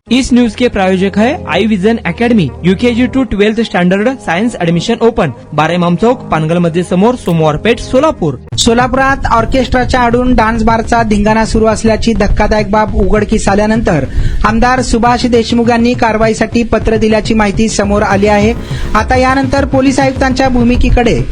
इस news के प्रायोजक है Aai vision academy UKG to 12th standard science admission open 12 Imam Chowk Pangal मध्ये समोर सोमवार पेठ सोलापूर। सोलापुरात ऑर्केस्ट्राच्या आडून डान्स बारचा धिंगाणा सुरू असल्याची धक्कादायक बाब उघडकीस आल्यानंतर आमदार सुभाष देशमुख यांनी कारवाईसाठी पत्र दिल्याची माहिती समोर आली आहे। आता यानंतर पोलीस आयुक्तांच्या भूमिकेकडे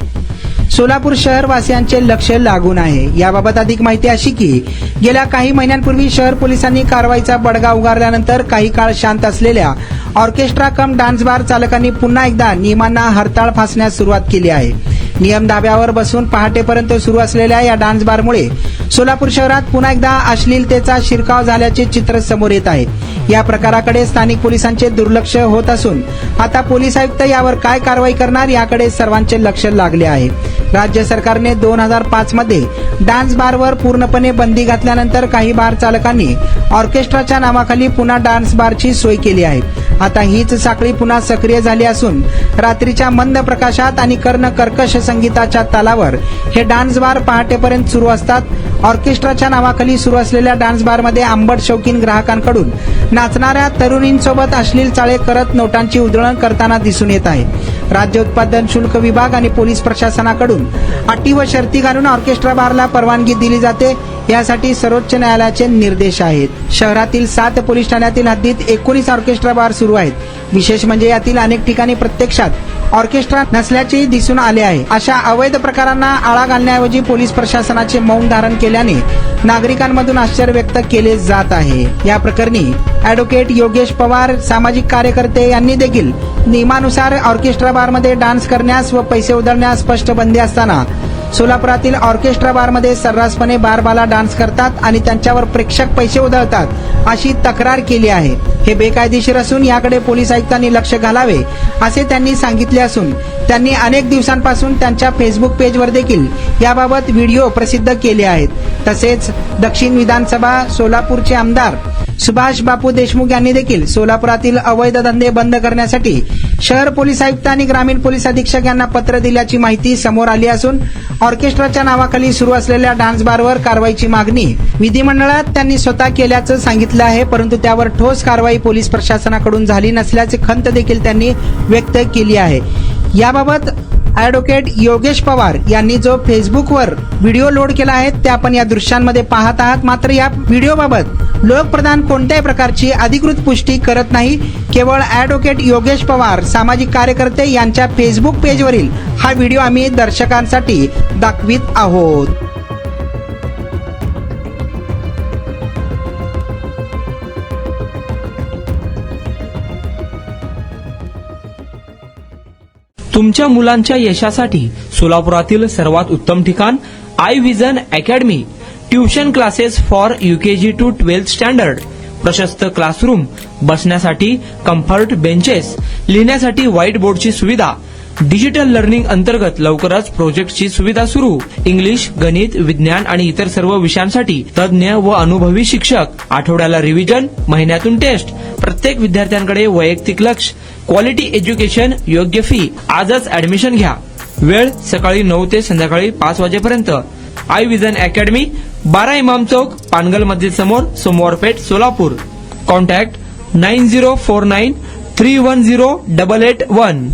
सोलापूर शहरवासियांचे लक्ष लागून आहे। याबाबत अधिक माहिती अशी की गेल्या काही महिन्यांपूर्वी शहर पोलिसांनी कारवाईचा बडगा उगारल्यानंतर काही काळ शांत असलेल्या ऑर्केस्ट्रा कम डान्स बार चालकांनी पुन्हा एकदा नियमांना हरताळ फासण्यास सुरुवात केली आहे। नियम धाब्यावर बसून पहाटेपर्यंत सुरू असलेल्या या डान्स बारमुळे सोलापूर शहरात पुन्हा एकदा अश्लीलतेचा शिरकाव झाल्याचे चित्र समोर येत आहे। या प्रकाराकडे स्थानिक पोलिसांचे दुर्लक्ष होत असून आता पोलीस आयुक्त यावर काय कारवाई करणार याकडे सर्वांचे लक्ष लागले आहे। राज्य सरकारने 2005 मध्ये डान्स बारवर पूर्णपणे बंदी घातल्यानंतर काही बार चालकांनी ऑर्केस्ट्राच्या नावाखाली पुन्हा डान्स बारची सोय केली आहे। आता हीच साखळी पुन्हा सक्रिय झाली असून रात्रीच्या मंद प्रकाशात आणि कर्ण कर्कश संगीताच्या तालावर हे डान्स बार पहाटेपर्यंत सुरू असतात। ऑर्केस्ट्राच्या नावाखाली सुरू असलेल्या डान्स बारमध्ये आंबट शौकीन ग्राहकांकडून नाचणाऱ्या तरुणींसोबत अश्लील चाळे करत नोटांची उधळण करताना दिसून येत आहे। राज्य उत्पादन शुल्क विभाग आणि पोलीस प्रशासनाकडून अटी व शर्ती घालून ऑर्केस्ट्रा बारला परवानगी दिली जाते। यासाठी सर्वोच्च न्यायालयाचे निर्देश आहेत। शहरातील 7 पोलीस ठाण्यातील हद्दीत 19 ऑर्केस्ट्रा बार सुरू आहेत। विशेष म्हणजे यातील अनेक ठिकाणी प्रत्यक्षात ऑर्केस्ट्रा नसल्याचेही दिसून आले आहे। अशा अवैध प्रकारांना आळा घालण्याऐवजी पोलीस प्रशासनाचे मौन धारण केल्याने नागरिकांमधून आश्चर्य व्यक्त केले जात आहे। या प्रकरणी ॲडव्होकेट योगेश पवार सामाजिक कार्यकर्ते यांनी देखील नियमानुसार ऑर्केस्ट्रा बारमध्ये डान्स करण्यास व पैसे उधळण्यास स्पष्ट बंदी असताना सोलापुरातील ऑर्केस्ट्रा बारमध्ये सर्रासपणे बारबाला डान्स करतात आणि त्यांच्यावर प्रेक्षक पैसे उधळतात अशी तक्रार केली आहे। हे बेकायदेशीर असून याकडे पोलीस आयुक्तांनी लक्ष घालावे असे त्यांनी सांगितले असून त्यांनी अनेक दिवसांपासून त्यांच्या फेसबुक पेजवर देखील याबाबत व्हिडिओ प्रसिद्ध केले आहेत। तसेच दक्षिण विधानसभा सोलापूरचे आमदार सुभाष बापू देशमुख यांनी देखील सोलापुरातील अवैध धंदे बंद करण्यासाठी शहर पोलीस आयुक्त आणि ग्रामीण पोलीस अधीक्षक यांना पत्र दिल्याची माहिती समोर आली असून ऑर्केस्ट्राच्या नावाखाली सुरू असलेल्या डान्स बारवर कारवाईची मागणी विधिमंडळात त्यांनी स्वतः केल्याचं सांगितलं आहे। परंतु त्यावर ठोस कारवाई पोलीस प्रशासनाकडून झाली नसल्याची खंत देखील त्यांनी व्यक्त केली आहे। याबाबत ॲडव्होकेट योगेश पवार यांनी जो फेसबुकवर व्हिडिओ लोड केला आहे ते आपण या दृश्यांमध्ये पाहत आहात। मात्र या व्हिडिओबाबत लोकप्रधान कोणत्याही प्रकारची अधिकृत पुष्टी करत नाही। केवळ ॲडव्होकेट योगेश पवार सामाजिक कार्यकर्ते यांच्या फेसबुक पेजवरील हा व्हिडिओ आम्ही दर्शकांसाठी दाखवित आहोत। तुमच्या मुलांच्या यशासाठी सोलापुरातील सर्वात उत्तम ठिकाण Aai vision academy tuition classes for UKG to 12th standard. प्रशस्त क्लासरूम, बसण्यासाठी कम्फर्ट बेंचेस, लिहिण्यासाठी व्हाईट बोर्डची सुविधा, डिजिटल लर्निंग अंतर्गत लवकरच प्रोजेक्टची सुविधा सुरू। इंग्लिश, गणित, विज्ञान आणि इतर सर्व विषयांसाठी तज्ज्ञ व अनुभवी शिक्षक। आठवड्याला रिव्हिजन, महिन्यातून टेस्ट। प्रत्येक विद्यार्थ्यांकडे वैयक्तिक लक्ष, क्वालिटी एज्युकेशन, योग्य फी। आजच ऍडमिशन घ्या। वेळ सकाळी 9 ते संध्याकाळी 5 वाजेपर्यंत। आई विजन अकॅडमी 12 इमाम चौक पानगल मध्ये समोर सोमवार पेठ सोलापूर। कॉन्टॅक्ट 9049310881।